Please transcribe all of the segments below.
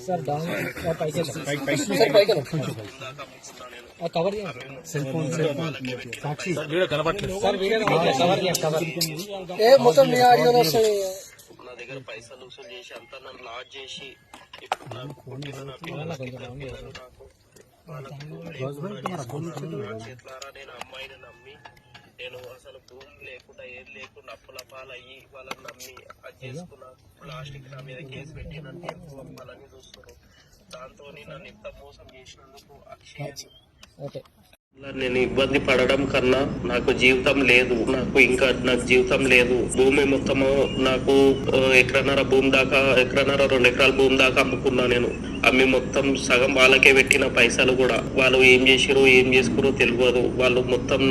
Sir down और पैसे cover cell phone సాక్షి video కనబడట్లేదు సార్ వీడియో కవర్ ఏ మొత్తం మీ ఆడియోలో వస్తాయి నా దగ్గర పైసలు వసూలు చేసి అంతా నన్ను లాజ్ చేసి ఇప్పుడు నాకు చేతులారా నేను అమ్మాయిని నమ్మి నేను అసలు భూమి లేకుండా ఏది లేకుండా అప్పుల పాలయ్యి వాళ్ళని నమ్మి అది చేసుకున్నా లాస్ట్కి నా మీద కేసు పెట్టి నన్ను చెప్పాలని చూస్తున్నారు. దాంతో నన్ను ఇంత మోసం చేసినందుకు అక్షయ నేను ఇబ్బంది పడడం కన్నా నాకు జీవితం లేదు, నాకు జీవితం లేదు. భూమి మొత్తము నాకు ఎకరన్నర భూమి దాకా, ఎకరన్నర 2 ఎకరాల భూమి దాకా అమ్ముకున్నా. నేను అమ్మి మొత్తం సగం వాళ్ళకే పెట్టిన పైసలు కూడా వాళ్ళు ఏం చేసిరో ఏం చేసుకురో తెలియదు. వాళ్ళు మొత్తం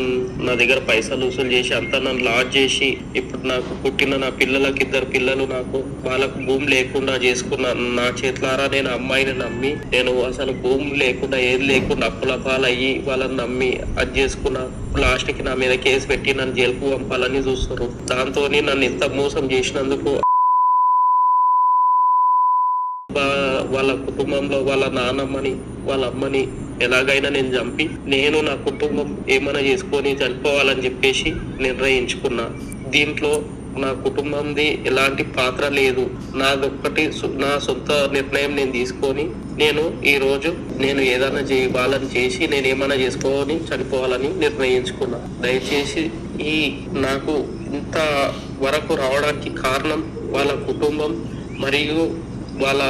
నా దగ్గర పైసలు వసూలు చేసి అంతా నన్ను లాజ్ చేసి ఇప్పుడు నాకు పుట్టిన నా పిల్లలకి 2 పిల్లలు నాకు వాళ్ళకు భూమి లేకుండా చేసుకున్నా. నా చేతులారా నేను అమ్మాయిని నమ్మి నేను అసలు భూమి లేకుండా ఏది లేకుండా అప్పుల పాలయ్యి వాళ్ళని నమ్మి అది చేసుకున్నా. లాస్ట్ కి నా మీద కేసు పెట్టి నన్ను జైలుకు పంపాలని చూస్తారు. దాంతో నన్ను ఇంత మోసం చేసినందుకు వాళ్ళ కుటుంబంలో వాళ్ళ నాన్నమ్మని వాళ్ళ అమ్మని ఎలాగైనా నేను చంపి నేను నా కుటుంబం ఏమైనా చేసుకొని చనిపోవాలని చెప్పేసి నిర్ణయించుకున్నా. దీంట్లో నా కుటుంబంది ఎలాంటి పాత్ర లేదు. నాదొక్కటి నా సొంత నిర్ణయం నేను తీసుకొని నేను ఈ రోజు నేను ఏదైనా వాళ్ళని చేసి నేను ఏమైనా చేసుకొని చనిపోవాలని నిర్ణయించుకున్నా. దయచేసి ఈ నాకు ఇంత వరకు రావడానికి కారణం వాళ్ళ కుటుంబం మరియు వాళ్ళ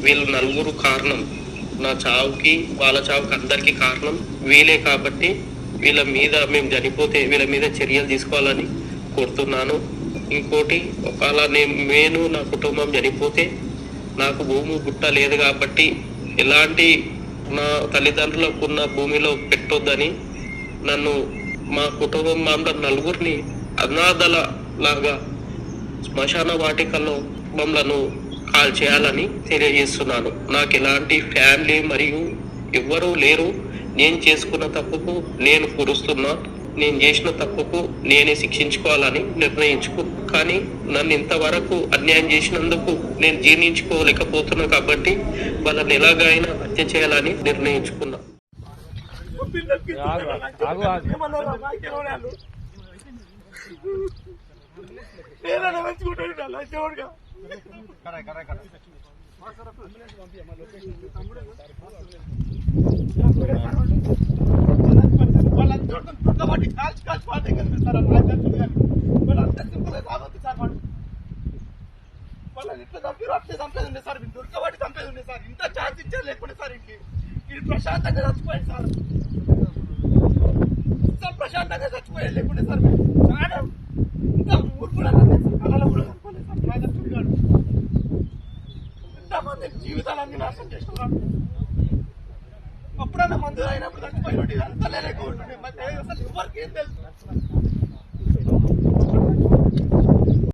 వీళ్ళు నలుగురు కారణం. నా చావుకి వాళ్ళ చావుకి అందరికీ కారణం వీళ్ళే. కాబట్టి వీళ్ళ మీద మేము చనిపోతే వీళ్ళ మీద చర్యలు తీసుకోవాలని కోరుతున్నాను. ఇంకోటి ఒకవేళ నేను నా కుటుంబం చనిపోతే నాకు భూమి గుట్ట లేదు కాబట్టి ఎలాంటి నా తల్లిదండ్రులకు ఉన్న భూమిలో పెట్టొద్దని నన్ను మా కుటుంబం అందరు నలుగురిని అనాథల లాగా శ్మశాన వాటికల్లో మమ్మలను కాల్ చేయాలని తెలియజేస్తున్నాను. నాకు ఎలాంటి ఫ్యామిలీ మరియు ఎవ్వరూ లేరు. నేను చేసుకున్న తప్పుకు నేను పురుస్తున్నా. నేను చేసిన తప్పుకు నేనే శిక్షించుకోవాలని నిర్ణయించుకున్నా. కానీ నన్ను ఇంతవరకు అన్యాయం చేసినందుకు నేను జీర్ణించుకోలేకపోతున్నా కాబట్టి వాళ్ళని ఎలాగైనా హత్య చేయాలని నిర్ణయించుకున్నా. దుర్గబట్టి చంపేది ఉంది సార్. ఇంత ఛాన్స్ ఇచ్చారు లేకపోతే సార్ ఇంటి ప్రశాంతంగా చచ్చిపోయింది సార్. ప్రశాంతంగా చచ్చిపోయాడు లేకుంటే సార్ చాలా ఇంకా ఊరుకున్నా కళలో కూడా చచ్చిపోలేదు సార్. నా చూడాడు ఎంతమంది జీవితాలన్నీ నాశనం చేస్తున్నాడు. అప్పుడన్నా మందు అయినప్పుడు చచ్చిపోయినట్టు ఇదంతా లేకపోతుండే అసలు ఎవరికి ఏం తెలుసు.